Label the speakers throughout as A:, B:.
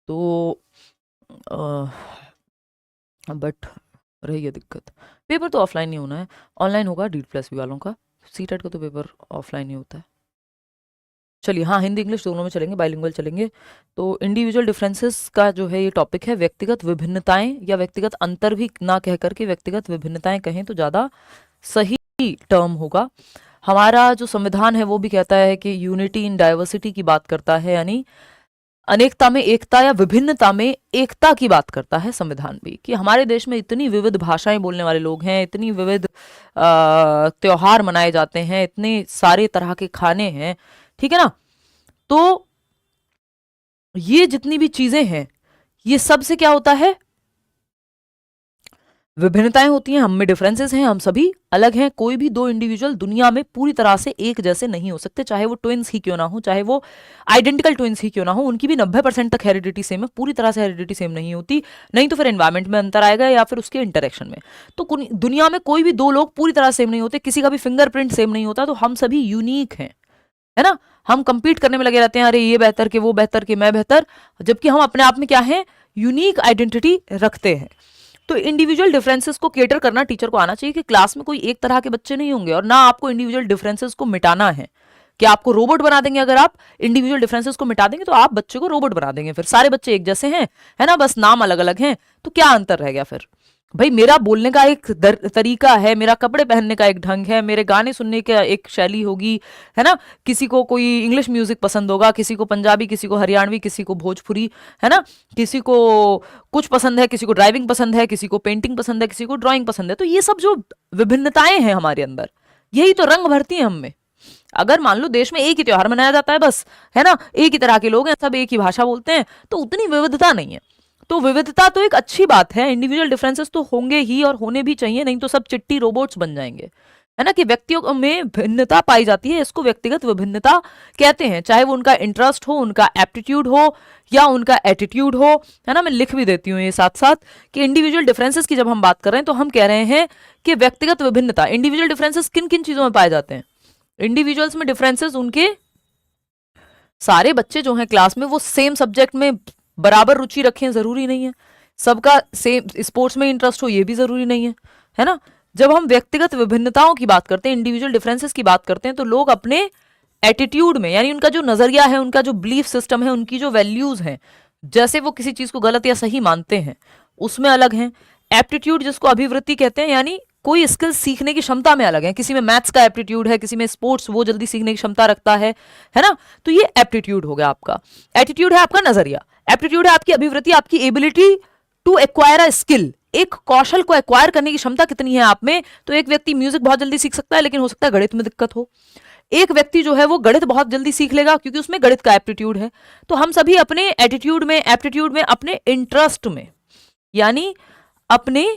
A: तो बट रही है दिक्कत। पेपर तो ऑफलाइन नहीं होना है, ऑनलाइन होगा DEET+B वालों का। सीटेट का तो पेपर ऑफलाइन ही होता है। चलिए, हाँ, हिंदी इंग्लिश दोनों में चलेंगे, बाइलिंगुअल चलेंगे। तो इंडिविजुअल डिफरेंसेस का जो है ये टॉपिक है, व्यक्तिगत विभिन्नताएं, या व्यक्तिगत अंतर भी ना कह करके व्यक्तिगत विभिन्नताएं कहें तो ज़्यादा सही टर्म होगा। हमारा जो संविधान है वो भी कहता है कि यूनिटी इन डाइवर्सिटी की बात करता है, यानी अनेकता में एकता या विभिन्नता में एकता की बात करता है संविधान भी, कि हमारे देश में इतनी विविध भाषाएं बोलने वाले लोग हैं, इतनी विविध त्योहार मनाए जाते हैं, इतने सारे तरह के खाने हैं, ठीक है ना। तो ये जितनी भी चीजें हैं, ये सब से क्या होता है, विभिन्नताएं होती हैं, हम में डिफरेंसेस हैं, हम सभी अलग हैं। कोई भी दो इंडिविजुअल दुनिया में पूरी तरह से एक जैसे नहीं हो सकते, चाहे वो ट्विंस ही क्यों ना हो, चाहे वो आइडेंटिकल ट्विंस ही क्यों ना हो, उनकी भी 90% तक हेरिडिटी सेम है, पूरी तरह से हेरिडिटी सेम नहीं होती, नहीं तो फिर एनवायरमेंट में अंतर आएगा या फिर उसके इंटरेक्शन में। तो दुनिया में कोई भी दो लोग पूरी तरह सेम नहीं होते, किसी का भी फिंगरप्रिंट सेम नहीं होता, तो हम सभी यूनिक हैं, है ना। हम कंपीट करने में लगे रहते हैं, अरे ये बेहतर कि वो बेहतर कि मैं बेहतर, जबकि हम अपने आप में क्या है, यूनिक आइडेंटिटी रखते हैं। तो इंडिविजुअल डिफरेंसेस को केटर करना टीचर को आना चाहिए कि क्लास में कोई एक तरह के बच्चे नहीं होंगे, और ना आपको इंडिविजुअल डिफरेंसेस को मिटाना है कि आपको रोबोट बना देंगे। अगर आप इंडिविजुअल डिफरेंसेस को मिटा देंगे तो आप बच्चे को रोबोट बना देंगे, फिर सारे बच्चे एक जैसे हैं, है ना, बस नाम अलग अलग हैं, तो क्या अंतर रह गया फिर। भाई, मेरा बोलने का एक तरीका है, मेरा कपड़े पहनने का एक ढंग है, मेरे गाने सुनने का एक शैली होगी, है ना। किसी को कोई इंग्लिश म्यूजिक पसंद होगा, किसी को पंजाबी, किसी को हरियाणवी, किसी को भोजपुरी, है ना। किसी को कुछ पसंद है, किसी को ड्राइविंग पसंद है, किसी को पेंटिंग पसंद है, किसी को ड्राइंग पसंद है। तो ये सब जो विभिन्नताएं हैं हमारे अंदर, यही तो रंग भरती है हम में। अगर मान लो देश में एक ही त्योहार मनाया जाता है बस, है ना, एक ही तरह के लोग हैं, सब एक ही भाषा बोलते हैं, तो उतनी विविधता नहीं है। तो विविधता तो एक अच्छी बात है, इंडिविजुअल डिफरेंसेस तो होंगे ही और होने भी चाहिए, नहीं तो सब चिट्टी रोबोट्स बन जाएंगे, है ना। कि व्यक्तियों में भिन्नता पाई जाती है, इसको व्यक्तिगत विभिन्नता कहते हैं, चाहे वो उनका इंटरेस्ट हो, उनका एप्टीट्यूड हो, या उनका एटीट्यूड हो, है ना। मैं लिख भी देती हूँ ये साथ साथ कि इंडिविजुअल डिफरेंसेस की जब हम बात कर रहे हैं तो हम कह रहे हैं कि व्यक्तिगत विभिन्नता, इंडिविजुअल डिफरेंसेस किन किन चीजों में पाए जाते हैं। इंडिविजुअल्स में डिफरेंसेस उनके, सारे बच्चे जो हैं क्लास में वो सेम सब्जेक्ट में बराबर रुचि रखें जरूरी नहीं है, सबका सेम स्पोर्ट्स में इंटरेस्ट हो ये भी जरूरी नहीं है ना। जब हम व्यक्तिगत विभिन्नताओं की बात करते हैं, इंडिविजुअल डिफरेंसेस की बात करते हैं, तो लोग अपने एटीट्यूड में, यानी उनका जो नजरिया है, उनका जो बिलीफ सिस्टम है, उनकी जो वैल्यूज हैं, जैसे वो किसी चीज को गलत या सही मानते हैं, उसमें अलग हैं। एप्टीट्यूड जिसको अभिवृत्ति कहते हैं, यानी कोई स्किल सीखने की क्षमता में अलग है, किसी में मैथ्स का एप्टीट्यूड है, किसी में स्पोर्ट्स वो जल्दी सीखने की क्षमता रखता है ना। तो ये एप्टीट्यूड हो गया आपका। एटीट्यूड है आपका नजरिया, एप्टीट्यूड है आपकी अभिवृत्ति, आपकी ability to acquire a skill, एक कौशल को एक्वायर करने की क्षमता कितनी है आप में। तो एक व्यक्ति म्यूजिक बहुत जल्दी सीख सकता है, लेकिन हो सकता है गणित में दिक्कत हो। एक व्यक्ति जो है वो गणित बहुत जल्दी सीख लेगा क्योंकि उसमें गणित का एप्टीट्यूड है। तो हम सभी अपने एटीट्यूड में, एप्टीट्यूड में, अपने इंटरेस्ट में, यानी अपने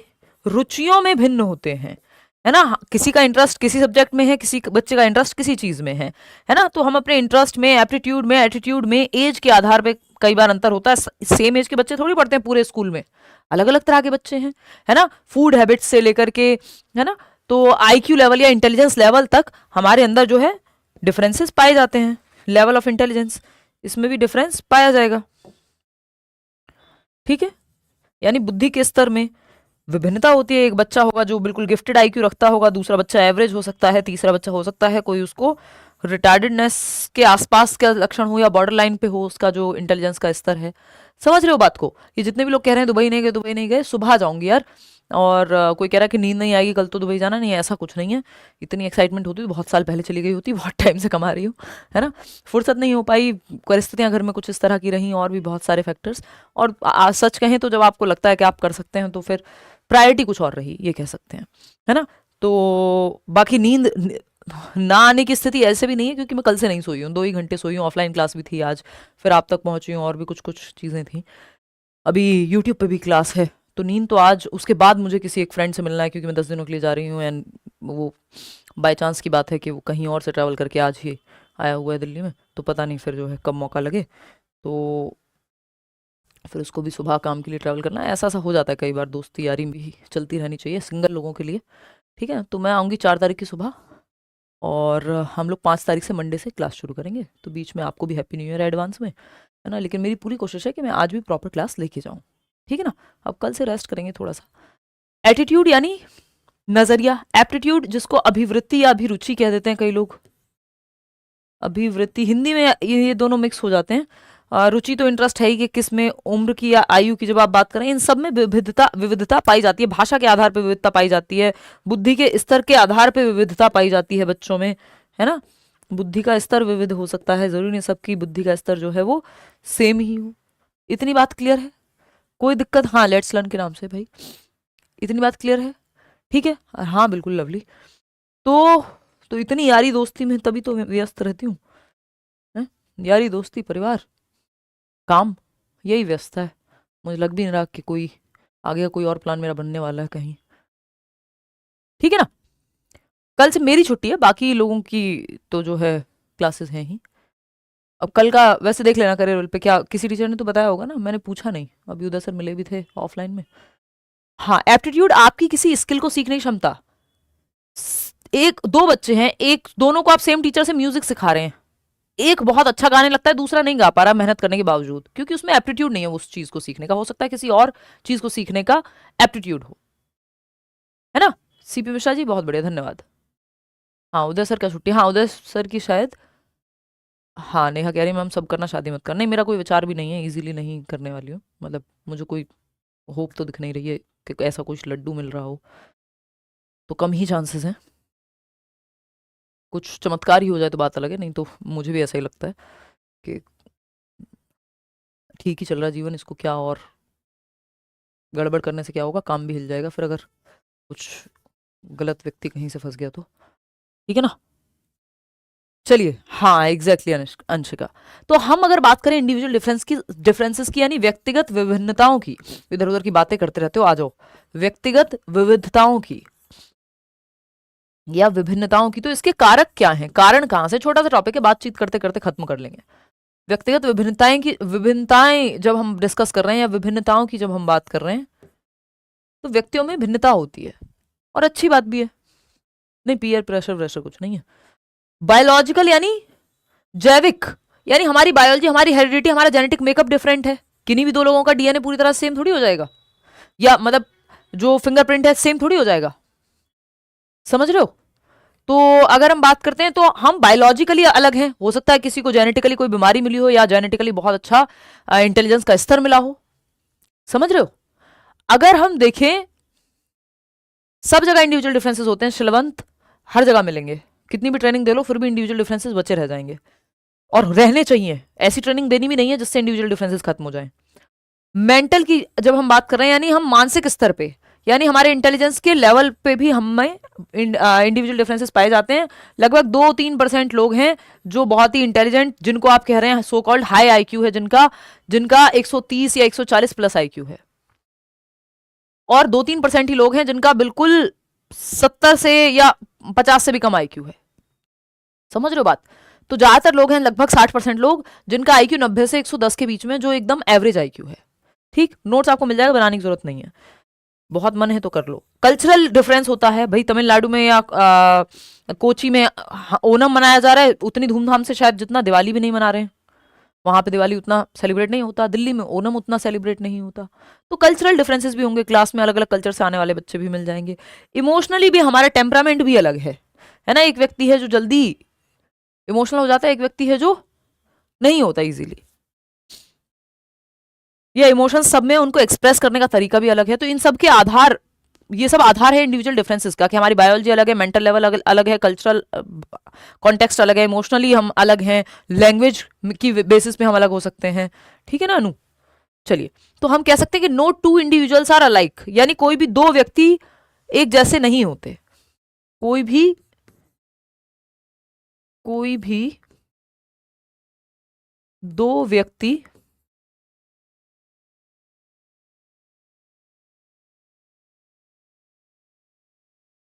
A: रुचियों में भिन्न होते हैं, है ना। किसी का इंटरेस्ट किसी सब्जेक्ट में है, किसी बच्चे का इंटरेस्ट किसी चीज में है ना। तो हम अपने इंटरेस्ट में, एप्टीट्यूड में, एटीट्यूड में, एज के आधार पे कई बार अंतर होता है। सेम एज के बच्चे थोड़ी पढ़ते हैं पूरे स्कूल में, अलग अलग तरह के बच्चे हैं, है ना। फूड हैबिट्स से लेकर के, है ना, तो आईक्यू लेवल या इंटेलिजेंस लेवल तक हमारे अंदर जो है डिफरेंसेस पाए जाते हैं। लेवल ऑफ इंटेलिजेंस, इसमें भी डिफरेंस पाया जाएगा, ठीक है। यानी बुद्धि के स्तर में विभिन्नता होती है। एक बच्चा होगा जो बिल्कुल गिफ्टेड आईक्यू रखता होगा, दूसरा बच्चा एवरेज हो सकता है, तीसरा बच्चा हो सकता है कोई उसको रिटार्डेडनेस के आसपास का लक्षण हो या बॉर्डर लाइन पे हो उसका जो इंटेलिजेंस का स्तर है। समझ रहे हो बात को। ये जितने भी लोग कह रहे हैं दुबई नहीं गए, दुबई नहीं गए, सुबह जाऊंगी यार, और कोई कह रहा है कि नींद नहीं आएगी कल तो दुबई जाना नहीं है, ऐसा कुछ नहीं है। इतनी एक्साइटमेंट होती तो बहुत साल पहले चली गई होती, बहुत टाइम से कमा रही हूँ, है ना। फुर्सत नहीं हो पाई, परिस्थितियां घर में कुछ इस तरह की रहीं, और भी बहुत सारे फैक्टर्स। और सच कहें तो जब आपको लगता है कि आप कर सकते हैं तो फिर प्रायोरिटी कुछ और रही, ये कह सकते हैं, है ना। तो बाकी नींद ना आने की स्थिति ऐसे भी नहीं है क्योंकि मैं कल से नहीं सोई हूँ, 2 ही घंटे सोई हूँ, ऑफलाइन क्लास भी थी आज, फिर आप तक पहुंची हूँ, और भी कुछ कुछ चीज़ें थी, अभी यूट्यूब पे भी क्लास है। तो नींद तो आज, उसके बाद मुझे किसी एक फ्रेंड से मिलना है क्योंकि मैं 10 दिनों के लिए जा रही हूँ, एंड वो बाय चांस की बात है कि वो कहीं और से ट्रैवल करके आज ही आया हुआ है दिल्ली में, तो पता नहीं फिर जो है कब मौका लगे, तो फिर उसको भी सुबह काम के लिए ट्रैवल करना है। ऐसा ऐसा हो जाता है कई बार, दोस्ती यारी भी चलती रहनी चाहिए सिंगल लोगों के लिए, ठीक है। तो मैं आऊँगी 4 तारीख की सुबह, और हम लोग 5 तारीख से मंडे से क्लास शुरू करेंगे। तो बीच में आपको भी हैप्पी न्यू ईयर एडवांस में। है ना, लेकिन मेरी पूरी कोशिश है कि मैं आज भी प्रॉपर क्लास लेके जाऊं, ठीक है ना। अब कल से रेस्ट करेंगे थोड़ा सा। एटीट्यूड यानी नजरिया, एप्टीट्यूड जिसको अभिवृत्ति या अभिरुचि कह देते हैं कई लोग, अभिवृत्ति हिंदी में ये दोनों मिक्स हो जाते हैं। रुचि तो इंटरेस्ट है ही कि किस में, उम्र की या आयु की जब आप बात करें, इन सब में विविधता विविधता पाई जाती है। भाषा के आधार पर विविधता पाई जाती है, बुद्धि के स्तर के आधार पर विविधता पाई जाती है बच्चों में, है ना। बुद्धि का स्तर विविध हो सकता है, जरूरी नहीं सबकी बुद्धि का स्तर जो है वो सेम ही हो। इतनी बात क्लियर है, कोई दिक्कत? हाँ, लेट्स लर्न के नाम से भाई इतनी बात क्लियर है, ठीक है। हाँ बिल्कुल लवली। तो इतनी यारी दोस्ती में तभी तो मैं व्यस्त रहती हूँ, यारी दोस्ती परिवार काम, यही व्यस्त है। मुझे लग भी नहीं रहा कि कोई आगे का कोई और प्लान मेरा बनने वाला है कहीं, ठीक है ना। कल से मेरी छुट्टी है, बाकी लोगों की तो जो है क्लासेस हैं ही। अब कल का वैसे देख लेना करे रोल पे, क्या किसी टीचर ने तो बताया होगा ना, मैंने पूछा नहीं, अभी उधर सर मिले भी थे ऑफलाइन में। हाँ, एप्टीट्यूड आपकी किसी स्किल को सीखने की क्षमता। एक दो बच्चे हैं, एक दोनों को आप सेम टीचर से म्यूजिक सिखा रहे हैं, एक बहुत अच्छा गाने लगता है, दूसरा नहीं गा पा रहा मेहनत करने के बावजूद, क्योंकि उसमें एप्टीट्यूड नहीं है उस चीज को सीखने का। हो सकता है किसी और चीज को सीखने का एप्टीट्यूड हो, है ना। सीपी मिश्रा जी बहुत बढ़िया, धन्यवाद। हाँ उदय सर का छुट्टी, हाँ उदय सर की शायद। हाँ नेहा कह रही मैम सब करना शादी मत करना, नहीं मेरा कोई विचार भी नहीं है, इजीली नहीं करने वाली हूँ, मतलब मुझे कोई होप तो दिख नहीं रही है कि ऐसा कुछ लड्डू मिल रहा हो, तो कम ही चांसेस हैं। कुछ चमत्कार ही हो जाए तो बात अलग है, नहीं तो मुझे भी ऐसा ही लगता है कि ठीक ही चल रहा जीवन, इसको क्या और गड़बड़ करने से क्या होगा, काम भी हिल जाएगा फिर अगर कुछ गलत व्यक्ति कहीं से फंस गया तो, ठीक है ना। चलिए, हाँ एग्जैक्टली अंशिका। तो हम अगर बात करें इंडिविजुअल डिफरेंसेस की यानी व्यक्तिगत विभिन्नताओं की, इधर उधर की बातें करते रहते हो, आ जाओ, व्यक्तिगत विविधताओं की या विभिन्नताओं की, तो इसके कारक क्या हैं, कारण कहां से, छोटा सा टॉपिक है, बातचीत करते करते खत्म कर लेंगे। व्यक्तिगत विभिन्नताएं जब हम डिस्कस कर रहे हैं या विभिन्नताओं की जब हम बात कर रहे हैं, तो व्यक्तियों में भिन्नता होती है और अच्छी बात भी है, नहीं पीयर प्रेशर व्रेशर कुछ नहीं है। बायोलॉजिकल यानी जैविक, यानी हमारी बायोलॉजी, हमारी हेरिडिटी, हमारा जेनेटिक मेकअप डिफरेंट है, किन्हीं भी दो लोगों का डीएनए पूरी तरह सेम थोड़ी हो जाएगा, या मतलब जो फिंगरप्रिंट है सेम थोड़ी हो जाएगा, समझ रहे हो। तो अगर हम बात करते हैं तो हम बायोलॉजिकली अलग हैं, हो सकता है किसी को जेनेटिकली कोई बीमारी मिली हो या जेनेटिकली बहुत अच्छा इंटेलिजेंस का स्तर मिला हो, समझ रहे हो। अगर हम देखें सब जगह इंडिविजुअल डिफरेंसेस होते हैं शिलवंत, हर जगह मिलेंगे, कितनी भी ट्रेनिंग दे लो फिर भी इंडिविजुअल डिफरेंसेस बचे रह जाएंगे, और रहने चाहिए, ऐसी ट्रेनिंग देनी भी नहीं है जिससे इंडिविजुअल डिफरेंसेस खत्म हो जाए। मेंटल की जब हम बात कर रहे हैं यानी हम मानसिक स्तर पे, यानी हमारे इंटेलिजेंस के लेवल पे भी हमें इंडिविजुअल डिफरेंसेस पाए जाते हैं। लगभग 2-3% लोग हैं जो बहुत ही इंटेलिजेंट, जिनको आप कह रहे हैं सो कॉल्ड हाई आईक्यू है, जिनका जिनका 130 या 140 प्लस आईक्यू है, और 2-3% ही लोग हैं जिनका बिल्कुल 70 से या 50 से भी कम आईक्यू है, समझ रहे हो बात। तो ज्यादातर लोग हैं, लगभग 60% लोग, जिनका आईक्यू 90 से 110 के बीच में, जो एकदम एवरेज आईक्यू है। ठीक, नोट्स आपको मिल जाएगा, बनाने की जरूरत नहीं है, बहुत मन है तो कर लो। कल्चरल डिफरेंस होता है भाई, तमिलनाडु में या कोची में ओनम मनाया जा रहा है उतनी धूमधाम से शायद जितना दिवाली भी नहीं मना रहे हैं, वहां पे दिवाली उतना सेलिब्रेट नहीं होता, दिल्ली में ओनम उतना सेलिब्रेट नहीं होता। तो कल्चरल डिफरेंसेस भी होंगे, क्लास में अलग अलग कल्चर से आने वाले बच्चे भी मिल जाएंगे। इमोशनली भी हमारा टेम्परामेंट भी अलग है ना। एक व्यक्ति है जो जल्दी इमोशनल हो जाता है, एक व्यक्ति है जो नहीं होता इजीली, या इमोशंस सब में उनको एक्सप्रेस करने का तरीका भी अलग है। तो इन सब के आधार, ये सब आधार है इंडिविजुअल डिफरेंसेस का, कि हमारी बायोलॉजी अलग है, मेंटल लेवल अलग है, कल्चरल कॉन्टेक्स्ट अलग है, इमोशनली हम अलग हैं, लैंग्वेज की बेसिस पे हम अलग हो सकते हैं, ठीक है ना अनु। चलिए, तो हम कह सकते हैं कि no two individuals are alike, यानी कोई भी दो व्यक्ति एक जैसे नहीं होते, कोई भी दो व्यक्ति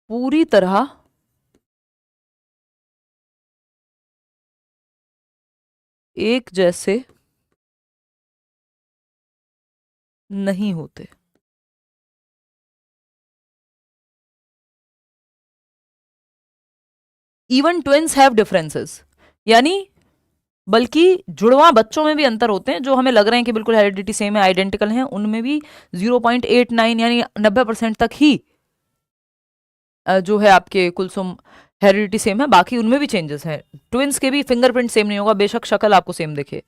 A: पूरी तरह एक जैसे नहीं होते। इवन ट्विन्स हैव डिफरेंसेस, यानी बल्कि जुड़वा बच्चों में भी अंतर होते हैं, जो हमें लग रहे हैं कि बिल्कुल हेरिडिटी सेम है, आइडेंटिकल हैं, उनमें भी 0.89 यानी 90% तक ही जो है आपके कुलसुम हेरिडिटी सेम है, बाकी उनमें भी चेंजेस हैं। ट्विंस के भी फिंगरप्रिंट सेम नहीं होगा, बेशक शक्ल आपको सेम दिखे,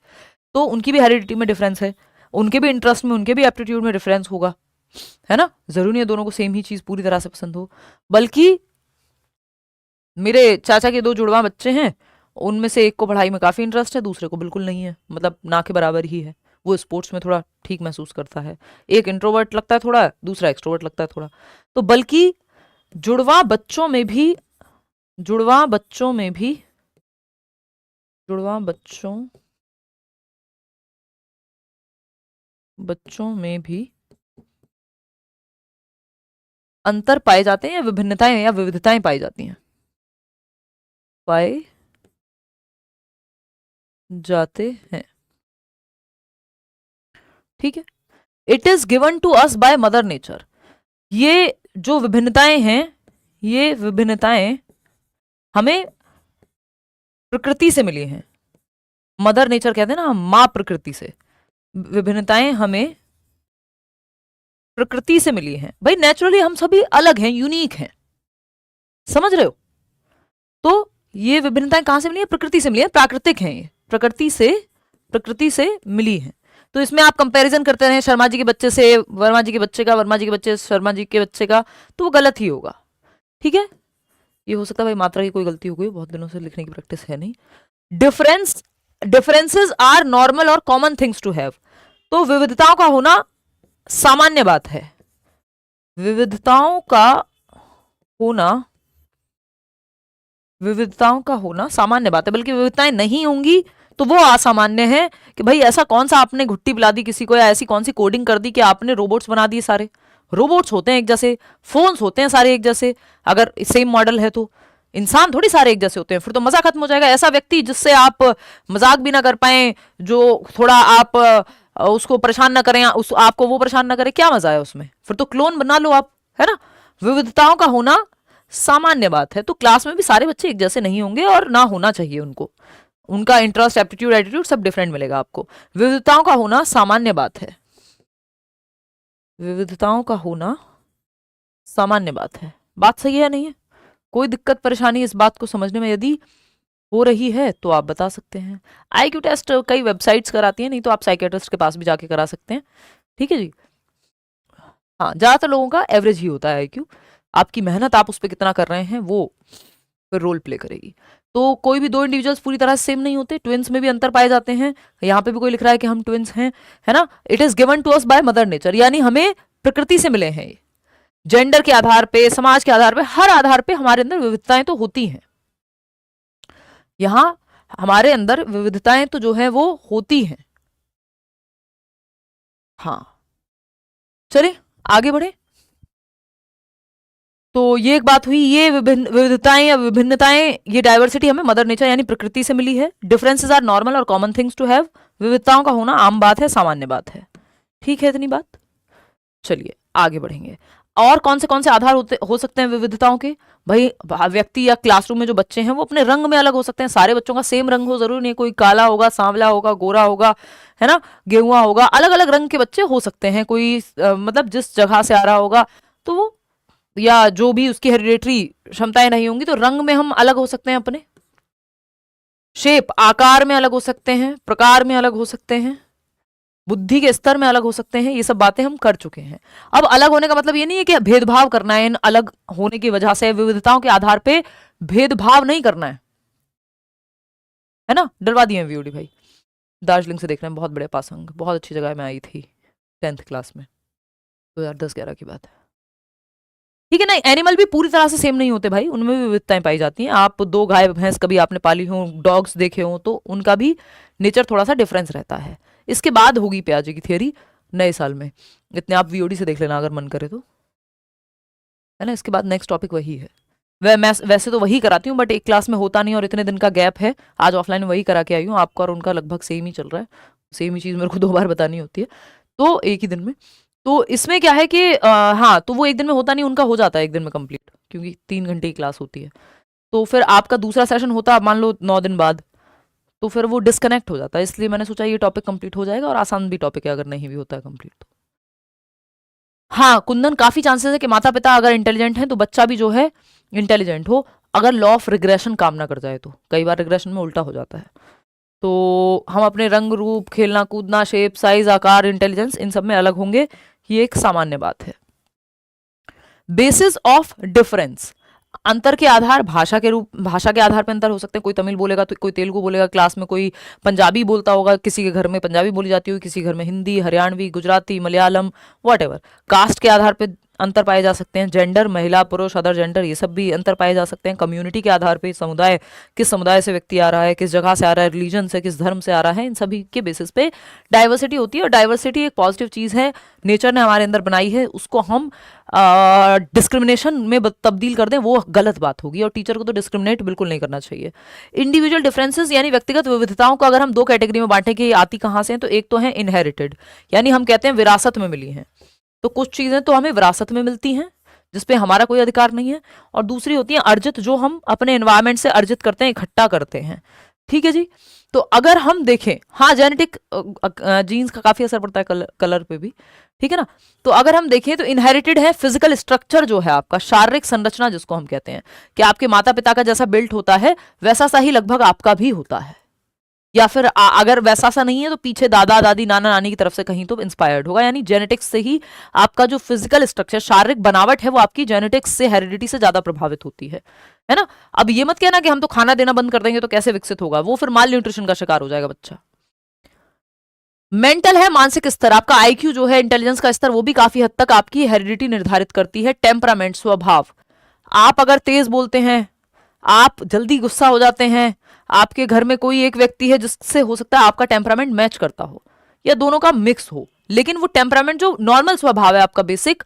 A: तो उनकी भी हेरिडिटी में डिफरेंस है, उनके भी इंटरेस्ट में, उनके भी एप्टीट्यूड में डिफरेंस होगा, है ना। जरूरी नहीं है दोनों को सेम ही चीज पूरी तरह से पसंद हो। बल्कि मेरे चाचा के 2 जुड़वा बच्चे हैं, उनमें से एक को पढ़ाई में काफी इंटरेस्ट है, दूसरे को बिल्कुल नहीं है, मतलब ना के बराबर ही है। वो स्पोर्ट्स में थोड़ा ठीक महसूस करता है, एक इंट्रोवर्ट लगता है थोड़ा, दूसरा एक्सट्रोवर्ट लगता है थोड़ा। तो बल्कि जुड़वा बच्चों में भी जुड़वा बच्चों में भी जुड़वा बच्चों में भी अंतर पाए जाते हैं, या विभिन्नताएं या विविधताएं पाई जाती हैं, पाए जाते हैं। ठीक है। It is given to us by mother nature. ये जो विभिन्नताएं हैं, ये विभिन्नताएं हमें प्रकृति से मिली हैं। मदर नेचर कहते हैं ना, मां प्रकृति से। विभिन्नताएं हमें प्रकृति से मिली हैं। भाई नेचुरली हम सभी अलग हैं, यूनिक हैं, समझ रहे हो। तो ये विभिन्नताएं कहां से मिली है? प्रकृति से मिली है, प्राकृतिक हैं ये, प्रकृति से मिली है। तो इसमें आप कंपैरिजन करते रहे शर्मा जी के बच्चे से वर्मा जी के बच्चे का, वर्मा जी के बच्चे से शर्मा जी के बच्चे का, तो वो गलत ही होगा। ठीक है, ये हो सकता है भाई मात्रा की कोई गलती हो गई, बहुत दिनों से लिखने की प्रैक्टिस है नहीं। डिफरेंसेस आर नॉर्मल और कॉमन थिंग्स टू हैव। तो विविधताओं का होना सामान्य बात है, विविधताओं का होना सामान्य बात है। बल्कि विविधताएं नहीं होंगी तो वो असामान्य है कि भाई ऐसा कौन सा आपने घुट्टी पिला दी किसी को, या ऐसी कौन सी कोडिंग कर दी कि आपने रोबोट्स बना दिए सारे। रोबोट्स होते हैं एक जैसे, फोन्स होते हैं सारे एक जैसे, अगर सेम मॉडल है तो। इंसान थोड़ी सारे एक जैसे होते हैं, फिर तो मजा खत्म हो जाएगा। ऐसा व्यक्ति जिससे आप मजाक भी ना कर पाए, जो थोड़ा आप उसको परेशान ना करें, आपको वो परेशान ना करे, क्या मजा है उसमें? फिर तो क्लोन बना लो आप, है ना। विविधताओं का होना सामान्य बात है। तो क्लास में भी सारे बच्चे एक जैसे नहीं होंगे, और ना होना चाहिए उनको, उनका इंटरेस्ट, एप्टीट्यूड, एटीट्यूड सब डिफरेंट मिलेगा आपको। विविधताओं का होना सामान्य बात है, विविधताओं का होना सामान्य बात है। बात सही है नहीं है? कोई दिक्कत परेशानी इस बात को समझने में यदि हो रही है तो आप बता सकते हैं। आईक्यू टेस्ट कई वेबसाइट्स कराती हैं, नहीं तो आप साइकेट्रिस्ट के पास भी जाके करा सकते हैं। ठीक है जी। हाँ, ज्यादातर लोगों का एवरेज ही होता है आईक्यू। आपकी मेहनत आप उस पर कितना कर रहे हैं वो फिर रोल प्ले करेगी। तो कोई भी 2 इंडिविजुअल्स पूरी तरह से सेम नहीं होते, ट्विंस में भी अंतर पाए जाते हैं। यहाँ पे भी कोई लिख रहा है कि हम ट्विंस हैं, है ना। It is given to us by mother nature, यानी हमें प्रकृति से मिले हैं। जेंडर के आधार पे, समाज के आधार पे, हर आधार पे हमारे अंदर विविधताएं तो होती हैं। यहां हमारे अंदर विविधताएं तो जो है वो होती हैं। हाँ, चलिए आगे बढ़े। तो ये एक बात हुई, ये विविधताएं या विभिन्नताएं, ये डाइवर्सिटी हमें मदर नेचर यानी प्रकृति से मिली है। डिफरेंसेस आर नॉर्मल और कॉमन थिंग्स टू हैव। विविधताओं का होना आम बात है, सामान्य बात है। ठीक है, इतनी बात। चलिए आगे बढ़ेंगे। और कौन से आधार हो सकते हैं विविधताओं के? भाई व्यक्ति या क्लासरूम में जो बच्चे हैं वो अपने रंग में अलग हो सकते हैं। सारे बच्चों का सेम रंग हो जरूरी नहीं, कोई काला होगा, सांवला होगा, गोरा होगा, है ना, गेहुआ होगा। अलग अलग रंग के बच्चे हो सकते हैं। कोई मतलब जिस जगह से आ रहा होगा तो वो, या जो भी उसकी हेरिडेटरी क्षमताएं नहीं होंगी, तो रंग में हम अलग हो सकते हैं, अपने शेप आकार में अलग हो सकते हैं, प्रकार में अलग हो सकते हैं, बुद्धि के स्तर में अलग हो सकते हैं। ये सब बातें हम कर चुके हैं। अब अलग होने का मतलब ये नहीं है कि भेदभाव करना है, इन अलग होने की वजह से विविधताओं के आधार पे भेदभाव नहीं करना है ना। डरवा दिए वीओडी भाई। दार्जिलिंग से देख रहे हैं, बहुत बड़े पासंग, बहुत अच्छी जगह में आई थी 10th क्लास में, 2010-11 की बात है। ठीक है ना। एनिमल भी पूरी तरह से सेम नहीं होते भाई, उनमें भी विविधताएं पाई जाती हैं। आप 2 गाय भैंस कभी आपने पाली हो, डॉग्स देखे हो, तो उनका भी नेचर थोड़ा सा डिफरेंस रहता है। इसके बाद होगी पियाजे की थियरी नए साल में, इतने आप वीओडी से देख लेना अगर मन करे तो, है ना। इसके बाद नेक्स्ट टॉपिक वही है। मैं वैसे तो वही कराती हूँ, बट एक क्लास में होता नहीं और इतने दिन का गैप है। आज ऑफलाइन वही करा के आई हूँ। आपका और उनका लगभग सेम ही चल रहा है, सेम ही चीज़ मेरे को 2 बार बतानी होती है, तो एक ही दिन में। तो इसमें क्या है कि हाँ, तो वो एक दिन में होता नहीं, उनका हो जाता है एक दिन में कंप्लीट, क्योंकि 3 घंटे की क्लास होती है। तो फिर आपका दूसरा सेशन होता है मान लो 9 दिन बाद, तो फिर वो डिस्कनेक्ट हो जाता है। इसलिए मैंने सोचा ये टॉपिक कंप्लीट हो जाएगा, और आसान भी टॉपिक है अगर नहीं भी होता है कंप्लीट तो। हाँ कुंदन, काफी चांसेस है कि माता पिता अगर इंटेलिजेंट हैं तो बच्चा भी जो है इंटेलिजेंट हो, अगर लॉ ऑफ रिग्रेशन काम ना कर जाए तो। कई बार रिग्रेशन में उल्टा हो जाता है। तो हम अपने रंग रूप, खेलना कूदना, शेप साइज, आकार, इंटेलिजेंस, इन सब में अलग होंगे, ये एक सामान्य बात है। बेसिस ऑफ डिफरेंस, अंतर के आधार, भाषा के आधार पर अंतर हो सकते हैं। कोई तमिल बोलेगा तो कोई तेलुगु बोलेगा, क्लास में कोई पंजाबी बोलता होगा, किसी के घर में पंजाबी बोली जाती होगी, किसी घर में हिंदी, हरियाणवी, गुजराती, मलयालम, वॉट। कास्ट के आधार पर अंतर पाए जा सकते हैं। जेंडर, महिला पुरुष, अदर जेंडर, ये सब भी अंतर पाए जा सकते हैं। कम्युनिटी के आधार पे, समुदाय, किस समुदाय से व्यक्ति आ रहा है, किस जगह से आ रहा है, रिलीजन से, किस धर्म से आ रहा है, इन सभी के बेसिस पे डाइवर्सिटी होती है। और डाइवर्सिटी एक पॉजिटिव चीज़ है, नेचर ने हमारे अंदर बनाई है। उसको हम डिस्क्रिमिनेशन में तब्दील कर दें वो गलत बात होगी, और टीचर को तो डिस्क्रिमिनेट बिल्कुल नहीं करना चाहिए। इंडिविजुअल डिफरेंसेस यानी व्यक्तिगत विविधताओं को अगर हम दो कैटेगरी में बांटें कि आती कहाँ से हैं, तो एक तो है इनहेरिटेड, यानी हम कहते हैं विरासत में मिली हैं। तो कुछ चीज़ें तो हमें विरासत में मिलती हैं जिसपे हमारा कोई अधिकार नहीं है, और दूसरी होती है अर्जित, जो हम अपने एनवायरमेंट से अर्जित करते हैं, इकट्ठा करते हैं। ठीक है जी। तो अगर हम देखें, हाँ जेनेटिक जीन्स का काफी असर पड़ता है कलर पे भी, ठीक है ना। तो अगर हम देखें तो इनहेरिटेड है फिजिकल स्ट्रक्चर, जो है आपका शारीरिक संरचना, जिसको हम कहते हैं कि आपके माता पिता का जैसा बिल्ट होता है वैसा सा ही लगभग आपका भी होता है, या फिर अगर वैसा सा नहीं है तो पीछे दादा दादी नाना नानी की तरफ से कहीं तो इंस्पायर्ड होगा। यानी जेनेटिक्स से ही आपका जो फिजिकल स्ट्रक्चर, शारीरिक बनावट है, वो आपकी जेनेटिक्स से, हेरिडिटी से ज्यादा प्रभावित होती है ना। अब ये मत कहना कि हम तो खाना देना बंद कर देंगे तो कैसे विकसित होगा, वो फिर माल न्यूट्रिशन का शिकार हो जाएगा बच्चा। मेंटल है मानसिक स्तर, आपका आईक्यू जो है, इंटेलिजेंस का स्तर, वो भी काफी हद तक आपकी हेरिडिटी निर्धारित करती है। टेम्परामेंट, स्वभाव, आप अगर तेज बोलते हैं, आप जल्दी गुस्सा हो जाते हैं, आपके घर में कोई एक व्यक्ति है जिससे हो सकता है आपका टेम्परामेंट मैच करता हो, या दोनों का मिक्स हो, लेकिन वो टेम्परामेंट जो नॉर्मल स्वभाव है आपका बेसिक,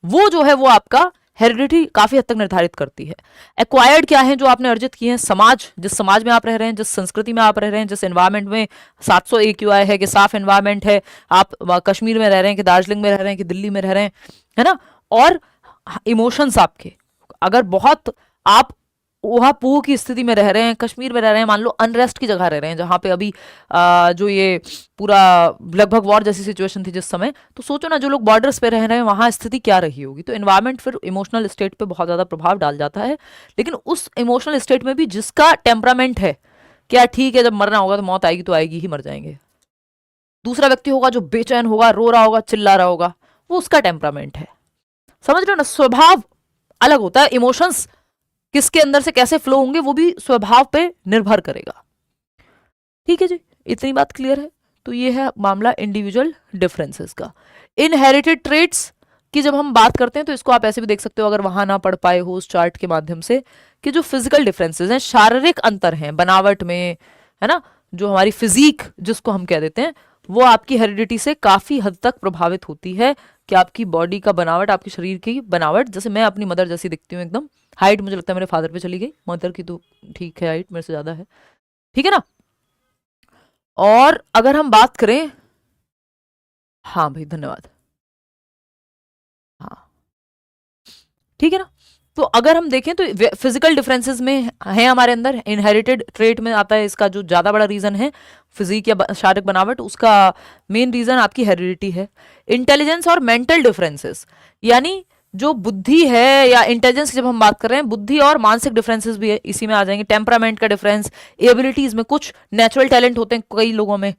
A: वो जो है वो आपका हेरिडिटी काफी हद तक निर्धारित करती है। एक्वायर्ड क्या है, जो आपने अर्जित किए हैं। समाज, जिस समाज में आप रह रहे हैं, जिस संस्कृति में आप रह रहे हैं, जिस एनवायरमेंट में 700 AQI है कि साफ एनवायरमेंट है, आप कश्मीर में रह रहे हैं कि दार्जिलिंग में रह रहे हैं कि दिल्ली में रह रहे हैं, है ना। और इमोशंस आपके, अगर बहुत आप वहाँ पूह की स्थिति में रह रहे हैं, कश्मीर में रह रहे हैं, मान लो अनरेस्ट की जगह रह रहे हैं जहाँ पे अभी जो ये पूरा लगभग वॉर जैसी सिचुएशन थी जिस समय, तो सोचो ना जो लोग बॉर्डर्स पे रह रहे हैं वहाँ स्थिति क्या रही होगी। तो एनवायरनमेंट फिर इमोशनल स्टेट पे बहुत ज़्यादा प्रभाव डाल जाता है। लेकिन उस इमोशनल स्टेट में भी जिसका टेम्परामेंट है, क्या ठीक है जब मरना होगा तो मौत आएगी तो आएगी ही, मर जाएंगे। दूसरा व्यक्ति होगा जो बेचैन होगा, रो रहा होगा, चिल्ला रहा होगा, वो उसका टेम्परामेंट है। समझ रहे हो ना, स्वभाव अलग होता है। इमोशंस किसके अंदर से कैसे फ्लो होंगे वो भी स्वभाव पे निर्भर करेगा। ठीक है जी, इतनी बात क्लियर है। तो ये है मामला इंडिविजुअल डिफरेंसेस का। इनहेरिटेड ट्रेट्स की जब हम बात करते हैं तो इसको आप ऐसे भी देख सकते हो, अगर वहां ना पढ़ पाए हो उस चार्ट के माध्यम से, कि जो फिजिकल डिफरेंसेस हैं, शारीरिक अंतर हैं बनावट में, है ना, जो हमारी फिजिक जिसको हम कह देते हैं, वो आपकी हेरिडिटी से काफी हद तक प्रभावित होती है। कि आपकी बॉडी का बनावट, आपके शरीर की बनावट, जैसे मैं अपनी मदर जैसी दिखती हूँ एकदम, हाइट मुझे लगता है मेरे फादर पे चली गई, मदर की तो ठीक है, हाइट मेरे से ज्यादा है, ठीक है ना। और अगर हम बात करें, हाँ भाई धन्यवाद, हाँ ठीक है ना। तो अगर हम देखें तो फिजिकल डिफरेंसेस में है हमारे अंदर, इनहेरिटेड ट्रेट में आता है इसका जो ज्यादा बड़ा रीजन है फिजिक या शारीरिक बनावट, उसका मेन रीजन आपकी हेरिडिटी है। इंटेलिजेंस और मेंटल डिफरेंसेस, यानी जो बुद्धि है या इंटेलिजेंस की जब हम बात कर रहे हैं, बुद्धि और मानसिक डिफरेंसेस भी है, इसी में आ जाएंगे। टेम्परामेंट का डिफरेंस, एबिलिटीज में कुछ नेचुरल टैलेंट होते हैं कई लोगों में,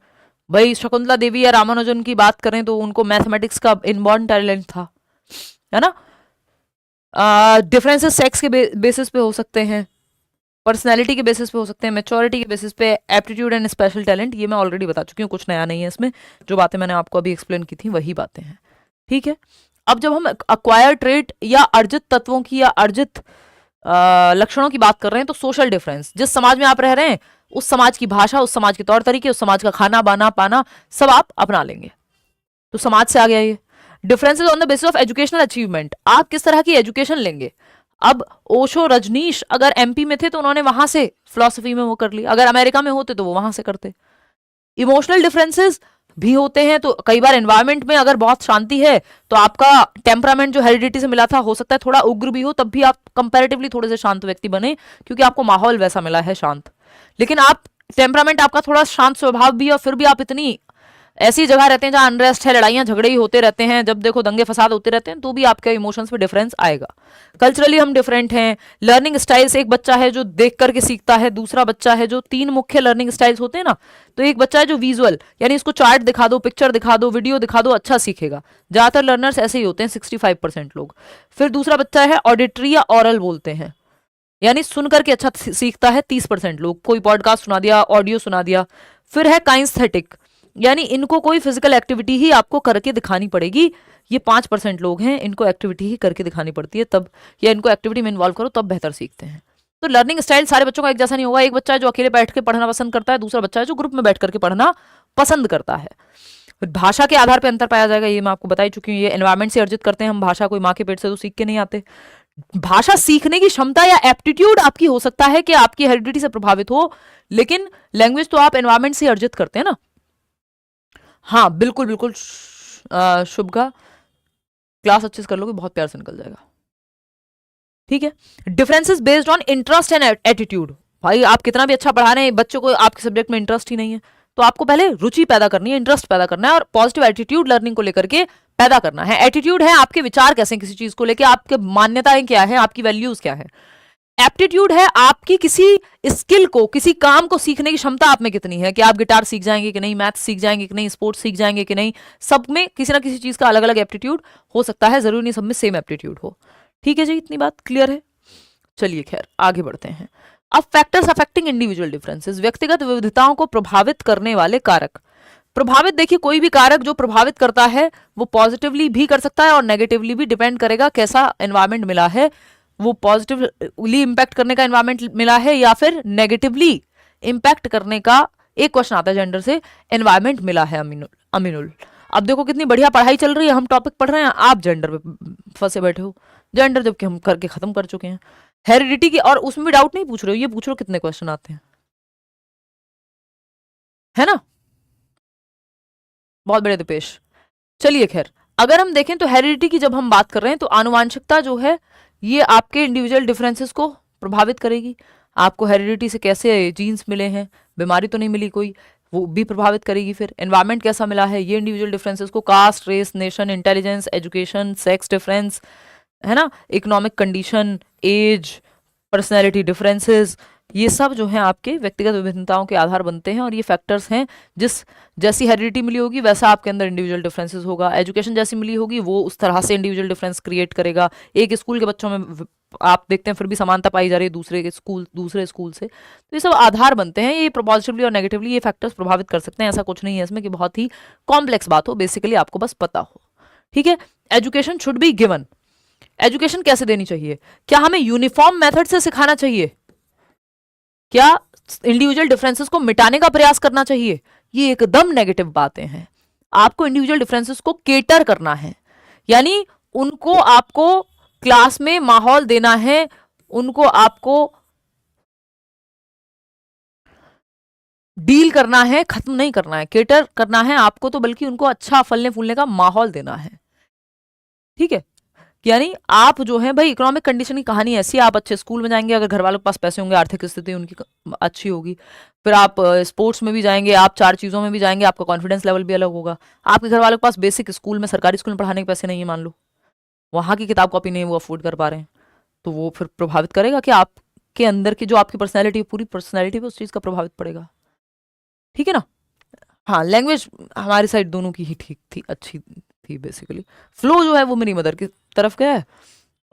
A: भाई शकुंतला देवी या रामानुजन की बात करें तो उनको मैथमेटिक्स का इनबॉर्न टैलेंट था, है ना। डिफरेंसेस सेक्स के बेसिस पे हो सकते हैं, पर्सनैलिटी के बेसिस पे हो सकते हैं, मेच्योरिटी के बेसिस पे, एप्टीट्यूड एंड स्पेशल टैलेंट, ये मैं ऑलरेडी बता चुकी हूँ, कुछ नया नहीं है इसमें, जो बातें मैंने आपको अभी एक्सप्लेन की थी वही बातें हैं, ठीक है। अब जब हम अक्वायर ट्रेट या अर्जित तत्वों की या अर्जित लक्षणों की बात कर रहे हैं, तो सोशल डिफरेंस, जिस समाज में आप रह रहे हैं उस समाज की भाषा, उस समाज के तौर तरीके, उस समाज का खाना बाना पाना सब आप अपना लेंगे, तो समाज से आ गया ये। Differences on the basis of educational achievement, आप किस तरह की एजुकेशन लेंगे। अब ओशो रजनीश अगर एमपी में थे तो उन्होंने वहां से फिलॉसफी में वो कर ली, अगर अमेरिका में होते तो वो वहां से करते। इमोशनल डिफरेंसेस भी होते हैं, तो कई बार एनवायरमेंट में अगर बहुत शांति है तो आपका टेम्परामेंट जो हेरिडिटी से मिला था हो सकता है थोड़ा उग्र भी हो, तब भी आप कंपैरेटिवली थोड़े से शांत व्यक्ति बने क्योंकि आपको माहौल वैसा मिला है शांत। लेकिन आप टेम्परामेंट आपका थोड़ा शांत स्वभाव भी है और फिर भी आप इतनी ऐसी जगह रहते हैं जहां अनरेस्ट है, लड़ाइयां झगड़े ही होते रहते हैं, जब देखो दंगे फसाद होते रहते हैं, तो भी आपके इमोशंस में डिफरेंस आएगा। कल्चरली हम डिफरेंट हैं। लर्निंग स्टाइल्स, एक बच्चा है जो देख करके सीखता है, दूसरा बच्चा है जो, तीन मुख्य लर्निंग स्टाइल्स होते हैं ना, तो एक बच्चा है जो विजुअल, यानी इसको चार्ट दिखा दो, पिक्चर दिखा दो, वीडियो दिखा दो, अच्छा सीखेगा। ज्यादातर लर्नर्स ऐसे ही होते हैं, 65% लोग। फिर दूसरा बच्चा है ऑडिटरी या ऑरल बोलते हैं, यानी सुन करके अच्छा सीखता है, 30% लोग, कोई पॉडकास्ट सुना दिया, ऑडियो सुना दिया। फिर है काइंस्थेटिक, यानी इनको कोई फिजिकल एक्टिविटी ही आपको करके दिखानी पड़ेगी, ये 5% लोग हैं, इनको एक्टिविटी ही करके दिखानी पड़ती है तब, या इनको एक्टिविटी में इन्वॉल्व करो तब बेहतर सीखते हैं। तो लर्निंग स्टाइल सारे बच्चों का एक जैसा नहीं होगा। एक बच्चा है जो अकेले बैठ के पढ़ना पसंद करता है, दूसरा बच्चा है जो ग्रुप में बैठ करके पढ़ना पसंद करता है। भाषा के आधार पर अंतर पाया जाएगा, ये मैं आपको बता ही चुकी हूँ। ये एनवायरमेंट से अर्जित करते हैं हम भाषा, कोई माँ के पेट से तो सीख के नहीं आते। भाषा सीखने की क्षमता या एप्टीट्यूड आपकी हो सकता है कि आपकी हेरिडिटी से प्रभावित हो, लेकिन लैंग्वेज तो आप एनवायरमेंट से अर्जित करते हैं ना। हाँ बिल्कुल बिल्कुल शुभगा, क्लास अच्छे से कर लोगे, बहुत प्यार से निकल जाएगा, ठीक है। Differences based on interest and attitude. भाई आप कितना भी अच्छा पढ़ा रहे हैं, बच्चों को आपके सब्जेक्ट में इंटरेस्ट ही नहीं है, तो आपको पहले रुचि पैदा करनी है, इंटरेस्ट पैदा करना है और पॉजिटिव एटीट्यूड लर्निंग को लेकर के पैदा करना है। एटीट्यूड है आपके विचार कैसे किसी चीज को लेकर, आपके मान्यताएं क्या है, आपकी वैल्यूज क्या है। एप्टीट्यूड है आपकी किसी स्किल को, किसी काम को सीखने की क्षमता आप में कितनी है, कि आप गिटार सीख जाएंगे कि नहीं, मैथ सीख जाएंगे कि नहीं, स्पोर्ट्स सीख जाएंगे कि नहीं। सब में किसी ना किसी चीज का अलग अलग एप्टीट्यूड हो सकता है, जरूरी नहीं सब में सेम एप्टीट्यूड हो, ठीक है जी, इतनी बात क्लियर है। चलिए खैर आगे बढ़ते हैं। अब फैक्टर्स अफेक्टिंग इंडिविजुअल डिफरेंसेस, व्यक्तिगत विविधताओं को प्रभावित करने वाले कारक। प्रभावित, देखिए कोई भी कारक जो प्रभावित करता है वो पॉजिटिवली भी कर सकता है और नेगेटिवली भी, डिपेंड करेगा कैसा एनवायरमेंट मिला है, वो पॉजिटिवली इंपैक्ट करने का एनवायरमेंट मिला है या फिर नेगेटिवली इंपैक्ट करने का, एक क्वेश्चन आता है जेंडर से, एनवायरमेंट मिला है। अमीनुल, अब देखो कितनी बढ़िया पढ़ाई चल रही है, हम टॉपिक पढ़ रहे हैं, आप जेंडर पे फंसे बैठे हो। जेंडर जबकि हम करके खत्म कर चुके हैं। हेरिडिटी की, और उसमें भी डाउट नहीं पूछ रहे हो, ये पूछ रहे हो कितने क्वेश्चन आते हैं, है ना, बहुत बड़े दिपेश। चलिए खैर, अगर हम देखें तो हेरिडिटी की जब हम बात कर रहे हैं तो आनुवांशिकता जो है ये आपके इंडिविजुअल डिफरेंसेस को प्रभावित करेगी। आपको हेरिडिटी से कैसे जीन्स मिले हैं, बीमारी तो नहीं मिली कोई, वो भी प्रभावित करेगी। फिर एनवायरमेंट कैसा मिला है, ये इंडिविजुअल डिफरेंसेस को, caste, race, nation, intelligence, education, sex difference, है ना, economic condition, age, personality differences, ये सब जो है आपके व्यक्तिगत विभिन्नताओं के आधार बनते हैं और ये फैक्टर्स हैं। जैसी हेरिडिटी मिली होगी वैसा आपके अंदर इंडिविजुअल डिफरेंसेस होगा। एजुकेशन जैसी मिली होगी वो उस तरह से इंडिविजुअल डिफरेंस क्रिएट करेगा। एक स्कूल के बच्चों में आप देखते हैं फिर भी समानता पाई जा रही है दूसरे स्कूल से, तो ये सब आधार बनते हैं। ये पॉजिटिवली और नेगेटिवली ये फैक्टर्स प्रभावित कर सकते हैं। ऐसा कुछ नहीं है इसमें कि बहुत ही कॉम्प्लेक्स बात हो, बेसिकली आपको बस पता हो, ठीक है। Education should be given, education कैसे देनी चाहिए, क्या हमें यूनिफॉर्म मेथड से सिखाना चाहिए, क्या इंडिविजुअल डिफरेंसेस को मिटाने का प्रयास करना चाहिए, ये एकदम नेगेटिव बातें हैं। आपको इंडिविजुअल डिफरेंसेस को केटर करना है, यानी उनको आपको क्लास में माहौल देना है, उनको आपको डील करना है, खत्म नहीं करना है, केटर करना है आपको तो, बल्कि उनको अच्छा फलने फूलने का माहौल देना है, ठीक है। यानी आप जो है भाई, इकोनॉमिक कंडीशन की कहानी ऐसी है, आप अच्छे स्कूल में जाएंगे अगर घर वालों के पास पैसे होंगे, आर्थिक स्थिति उनकी अच्छी होगी, फिर आप स्पोर्ट्स में भी जाएंगे, आप 4 चीज़ों में भी जाएंगे, आपका कॉन्फिडेंस लेवल भी अलग होगा। आपके घर वालों के पास बेसिक स्कूल में, सरकारी स्कूल में पढ़ाने के पैसे नहीं है मान लो, वहाँ की किताब कॉपी नहीं वो अफोर्ड कर पा रहे हैं, तो वो फिर प्रभावित करेगा कि आपके अंदर की जो आपकी पर्सनैलिटी, पूरी पर्सनैलिटी पे उस चीज़ का प्रभावित पड़ेगा, ठीक है ना। हाँ, लैंग्वेज हमारी साइड दोनों की ही ठीक थी, अच्छी थी, बेसिकली फ्लो जो है वो मेरी मदर की तरफ गया है,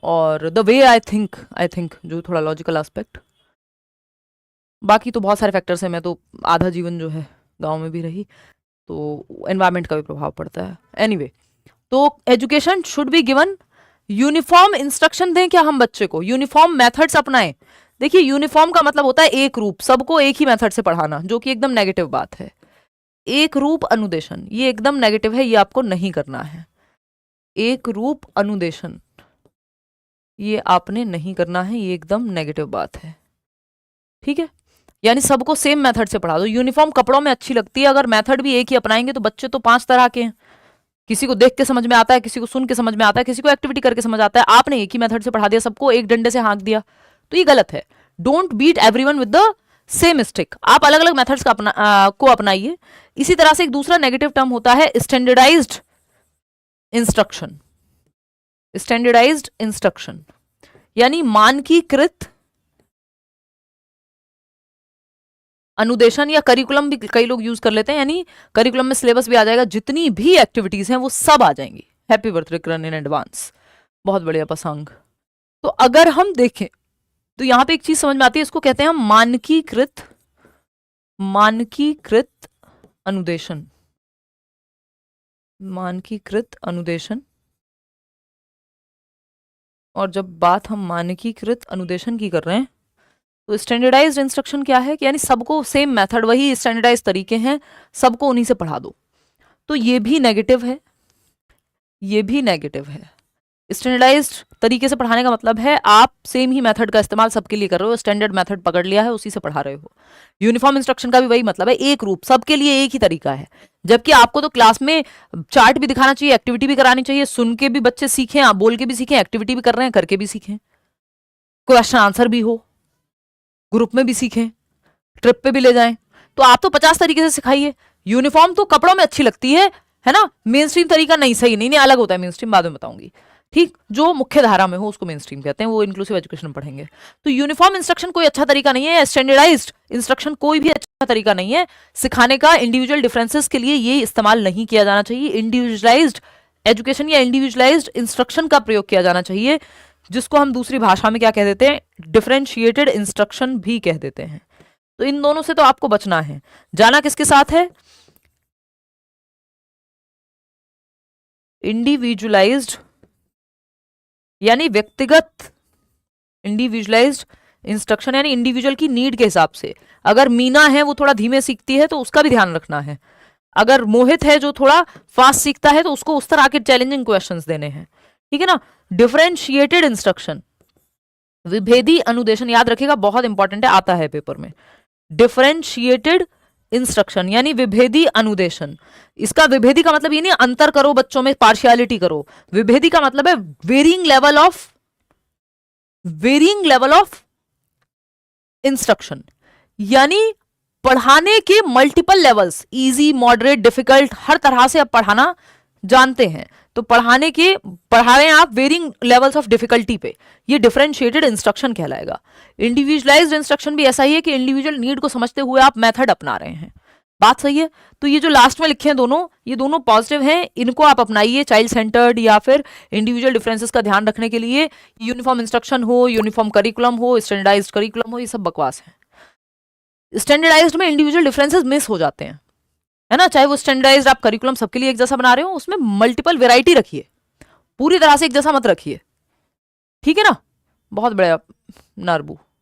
A: और द वे आई थिंक जो थोड़ा लॉजिकल एस्पेक्ट, बाकी तो बहुत सारे फैक्टर्स हैं। मैं तो आधा जीवन जो है गांव में भी रही, तो एनवायरनमेंट का भी प्रभाव पड़ता है। एनीवे, तो education should be given, uniform instruction दें क्या हम बच्चे को, यूनिफॉर्म मेथड्स अपनाएं। देखिए यूनिफॉर्म का मतलब होता है एक रूप, सबको एक ही मेथड से पढ़ाना, जो कि एकदम नेगेटिव बात है। एक रूप अनुदेशन, ये एकदम नेगेटिव है, ये आपको नहीं करना है। एक रूप अनुदेशन ये आपने नहीं करना है, ये एकदम नेगेटिव बात है, ठीक है। यानी सबको सेम मेथड से पढ़ा दो। यूनिफॉर्म कपड़ों में अच्छी लगती है, अगर मेथड भी एक ही अपनाएंगे तो बच्चे तो 5 तरह के हैं, किसी को देख के समझ में आता है, किसी को सुन के समझ में आता है, किसी को एक्टिविटी करके समझ आता है। आपने एक ही मेथड से पढ़ा दिया, सबको एक डंडे से हाँक दिया, तो ये गलत है। Don't beat everyone with the same mistake. आप अलग अलग मेथड्स का को अपनाइए। इसी तरह से एक दूसरा नेगेटिव टर्म होता है स्टैंडर्डाइज्ड इंस्ट्रक्शन। स्टैंडर्डाइज्ड इंस्ट्रक्शन यानी मानकीकृत अनुदेशन, या करिकुलम भी कई लोग यूज कर लेते हैं, यानी करिकुलम में सिलेबस भी आ जाएगा, जितनी भी एक्टिविटीज हैं वो सब आ जाएंगी। Happy birthday Karan in advance, बहुत बढ़िया पसंग। तो अगर हम देखें तो यहां पे एक चीज समझ में आती है, इसको कहते हैं हम मानकीकृत अनुदेशन। मानकीकृत अनुदेशन। और जब बात हम मानकीकृत अनुदेशन की कर रहे हैं तो स्टैंडर्डाइज्ड इंस्ट्रक्शन क्या है कि यानी सबको सेम मेथड, वही स्टैंडर्डाइज तरीके हैं, सबको उन्हीं से पढ़ा दो। तो ये भी नेगेटिव है, ये भी नेगेटिव है। स्टैंडर्डाइज्ड तरीके से पढ़ाने का मतलब है आप सेम ही मेथड का इस्तेमाल सबके लिए कर रहे हो, स्टैंडर्ड मेथड पकड़ लिया है, उसी से पढ़ा रहे हो। यूनिफॉर्म इंस्ट्रक्शन का भी वही मतलब है, एक रूप, सबके लिए एक ही तरीका है। जबकि आपको तो क्लास में चार्ट भी दिखाना चाहिए, एक्टिविटी भी करानी चाहिए, सुन के भी बच्चे सीखें, आप बोल के भी सीखें, एक्टिविटी भी कर रहे हैं करके भी सीखें, क्वेश्चन आंसर भी हो, ग्रुप में भी सीखें, ट्रिप पे भी ले जाएं। तो आप तो 50 तरीके से सिखाइए। यूनिफॉर्म तो कपड़ों में अच्छी लगती है ना, मेन स्ट्रीम तरीका नहीं, सही नहीं, अलग होता है मेन स्ट्रीम, बाद में बताऊंगी। ठीक, जो मुख्य धारा में हो उसको मेन स्ट्रीम कहते हैं, वो इंक्लूसिव एजुकेशन पढ़ेंगे। तो यूनिफॉर्म इंस्ट्रक्शन कोई अच्छा तरीका नहीं है, स्टैंडर्डाइज्ड इंस्ट्रक्शन कोई भी अच्छा तरीका नहीं है सिखाने का। इंडिविजुअल डिफरेंसेस के लिए ये इस्तेमाल नहीं किया जाना चाहिए। इंडिविजुअलाइज्ड एजुकेशन या इंडिविजुअलाइज्ड इंस्ट्रक्शन का प्रयोग किया जाना चाहिए, जिसको हम दूसरी भाषा में क्या कह देते हैं, डिफरेंशिएटेड इंस्ट्रक्शन भी कह देते हैं। तो इन दोनों से तो आपको बचना है। जाना किसके साथ है, इंडिविजुअलाइज्ड यानी व्यक्तिगत, इंडिविजुअलाइज्ड इंस्ट्रक्शन यानी इंडिविजुअल की नीड के हिसाब से। अगर मीना है वो थोड़ा धीमे सीखती है तो उसका भी ध्यान रखना है। अगर मोहित है जो थोड़ा फास्ट सीखता है तो उसको उस तरह के चैलेंजिंग क्वेश्चंस देने हैं, ठीक है ना। डिफरेंशिएटेड इंस्ट्रक्शन, विभेदी अनुदेशन, याद रखिएगा बहुत इंपॉर्टेंट है, आता है पेपर में। डिफरेंशिएटेड इंस्ट्रक्शन यानी विभेदी अनुदेशन। इसका विभेदी का मतलब ये नहीं अंतर करो बच्चों में, पार्शियलिटी करो। विभेदी का मतलब है वेरिंग लेवल ऑफ इंस्ट्रक्शन, यानी पढ़ाने के multiple levels, easy, moderate, difficult, हर तरह से आप पढ़ाना जानते हैं। तो पढ़ा रहे हैं आप वेरिंग लेवल्स ऑफ डिफिकल्टी पे, ये डिफरेंशिएटेड इंस्ट्रक्शन कहलाएगा। इंडिविजुअलाइज्ड इंस्ट्रक्शन भी ऐसा ही है कि इंडिविजुअल नीड को समझते हुए आप मेथड अपना रहे हैं। बात सही है। तो ये जो लास्ट में लिखे हैं दोनों, ये दोनों पॉजिटिव हैं, इनको आप अपनाइए। चाइल्ड सेंटर्ड या फिर इंडिविजुअल डिफरेंसेस का ध्यान रखने के लिए यूनिफॉर्म इंस्ट्रक्शन हो, यूनिफॉर्म करिकुलम हो, स्टैंडर्डाइज्ड करिकुलम हो, ये सब बकवास है। स्टैंडर्डाइज्ड में इंडिविजुअल डिफरेंसेस मिस हो जाते हैं, है ना। चाहे वो स्टैंडर्डाइज्ड आप करिकुलम सबके लिए एक जैसा बना रहे हो, उसमें मल्टीपल वैरायटी रखिए, पूरी तरह से एक जैसा मत रखिए, ठीक है ना। बहुत बड़ा नरबू।